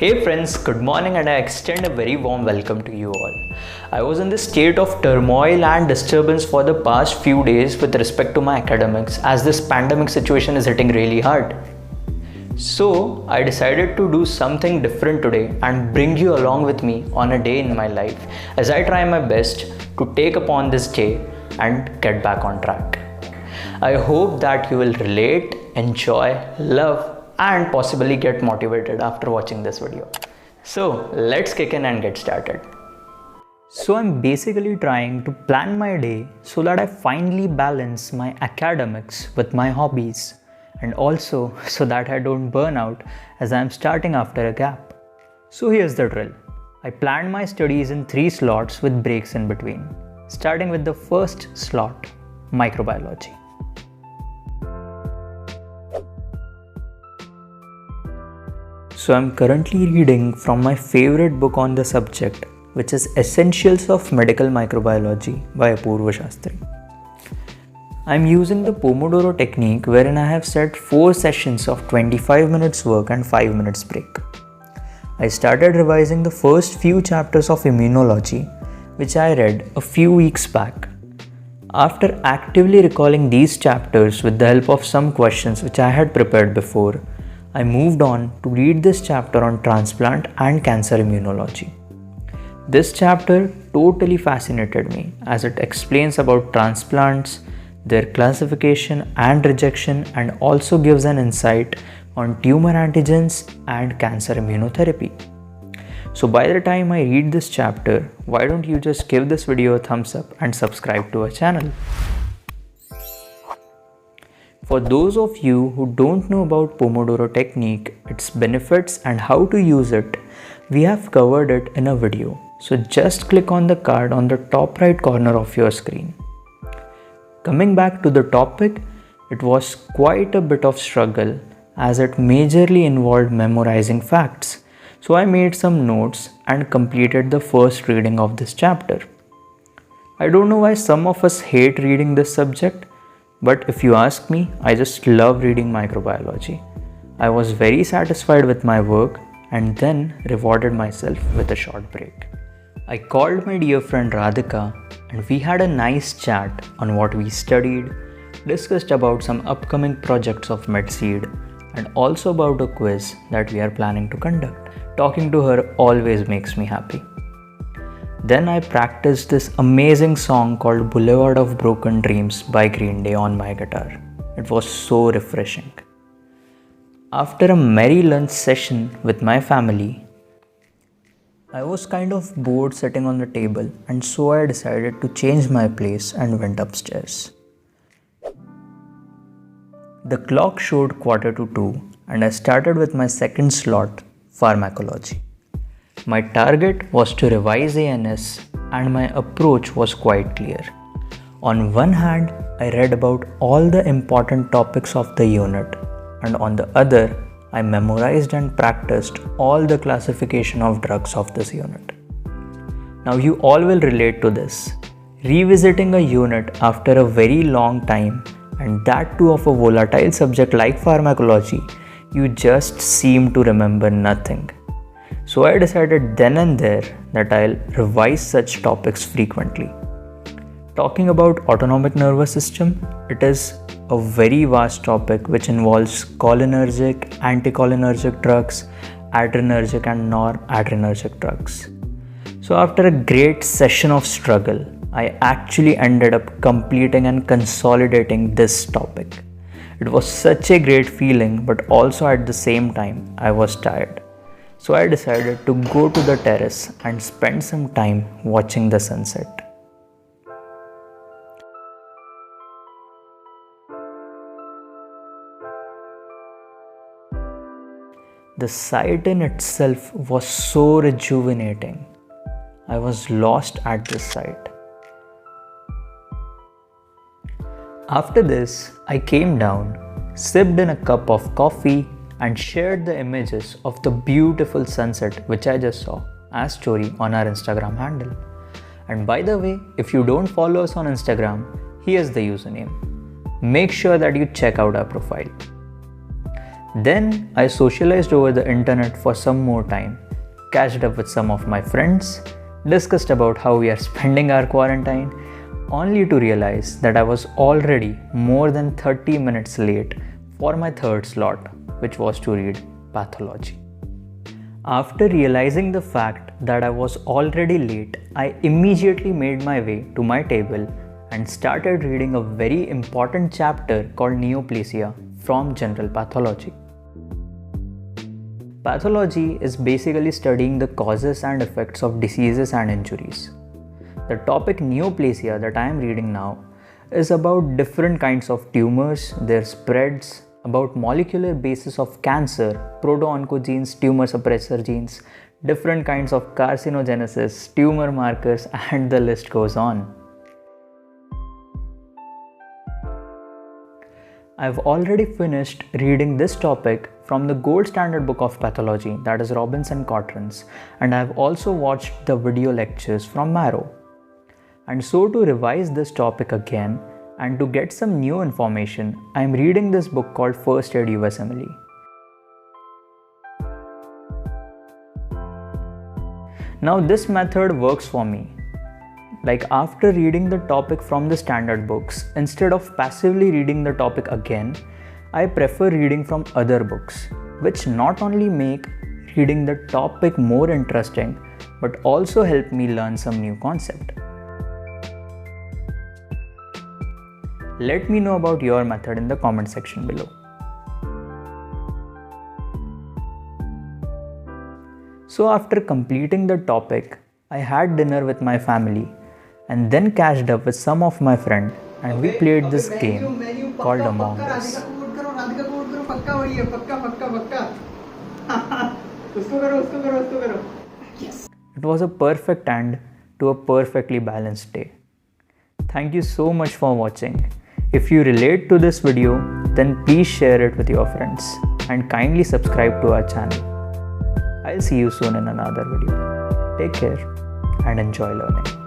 Hey friends, good morning and I extend a very warm welcome to you all. I was in this state of turmoil and disturbance for the past few days with respect to my academics as this pandemic situation is hitting really hard. So I decided to do something different today and bring you along with me on a day in my life as I try my best to take upon this day and get back on track. I hope that you will relate, enjoy, love and possibly get motivated after watching this video. So let's kick in and get started. So I'm basically trying to plan my day so that I finally balance my academics with my hobbies and also so that I don't burn out as I'm starting after a gap. So here's the drill. I planned my studies in 3 slots with breaks in between, starting with the first slot, Microbiology. So I'm currently reading from my favorite book on the subject, which is Essentials of Medical Microbiology by Apurva Shastri. I'm using the Pomodoro technique wherein I have set 4 sessions of 25 minutes work and 5 minutes break. I started revising the first few chapters of immunology, which I read a few weeks back. After actively recalling these chapters with the help of some questions which I had prepared before, I moved on to read this chapter on transplant and cancer immunology. This chapter totally fascinated me as it explains about transplants, their classification and rejection, and also gives an insight on tumor antigens and cancer immunotherapy. So by the time I read this chapter, why don't you just give this video a thumbs up and subscribe to our channel. For those of you who don't know about Pomodoro technique, its benefits and how to use it, we have covered it in a video. So just click on the card on the top right corner of your screen. Coming back to the topic, it was quite a bit of struggle as it majorly involved memorizing facts. So I made some notes and completed the first reading of this chapter. I don't know why some of us hate reading this subject, but if you ask me, I just love reading microbiology. I was very satisfied with my work and then rewarded myself with a short break. I called my dear friend Radhika and we had a nice chat on what we studied, discussed about some upcoming projects of MedSeed and also about a quiz that we are planning to conduct. Talking to her always makes me happy. Then I practiced this amazing song called Boulevard of Broken Dreams by Green Day on my guitar. It was so refreshing. After a merry lunch session with my family, I was kind of bored sitting on the table and so I decided to change my place and went upstairs. The clock showed 1:45 and I started with my second slot, Pharmacology. My target was to revise ANS and my approach was quite clear. On one hand, I read about all the important topics of the unit and on the other, I memorized and practiced all the classification of drugs of this unit. Now you all will relate to this. Revisiting a unit after a very long time and that too of a volatile subject like pharmacology, you just seem to remember nothing. So I decided then and there that I'll revise such topics frequently. Talking about autonomic nervous system, it is a very vast topic which involves cholinergic, anticholinergic drugs, adrenergic and noradrenergic drugs. So after a great session of struggle, I actually ended up completing and consolidating this topic. It was such a great feeling, but also at the same time, I was tired. So I decided to go to the terrace and spend some time watching the sunset. The sight in itself was so rejuvenating. I was lost at this sight. After this, I came down, sipped in a cup of coffee and shared the images of the beautiful sunset which I just saw as story on our Instagram handle. And by the way, if you don't follow us on Instagram, here's the username. Make sure that you check out our profile. Then I socialized over the internet for some more time, catched up with some of my friends, discussed about how we are spending our quarantine, only to realize that I was already more than 30 minutes late for my third slot, which was to read pathology. After realizing the fact that I was already late, I immediately made my way to my table and started reading a very important chapter called Neoplasia from General Pathology. Pathology is basically studying the causes and effects of diseases and injuries. The topic neoplasia that I am reading now is about different kinds of tumors, their spreads, about molecular basis of cancer, proto-oncogenes, tumor suppressor genes, different kinds of carcinogenesis, tumor markers, and the list goes on. I've already finished reading this topic from the gold standard book of pathology, that is Robinson-Cotran's, and I've also watched the video lectures from Marrow. And so to revise this topic again and to get some new information, I'm reading this book called First Aid USMLE. Now this method works for me. Like after reading the topic from the standard books, instead of passively reading the topic again, I prefer reading from other books, which not only make reading the topic more interesting, but also help me learn some new concept. Let me know about your method in the comment section below. So after completing the topic, I had dinner with my family and then catched up with some of my friends and we played this game called Among Us. It was a perfect end to a perfectly balanced day. Thank you so much for watching. If you relate to this video, then please share it with your friends and kindly subscribe to our channel. I'll see you soon in another video. Take care and enjoy learning.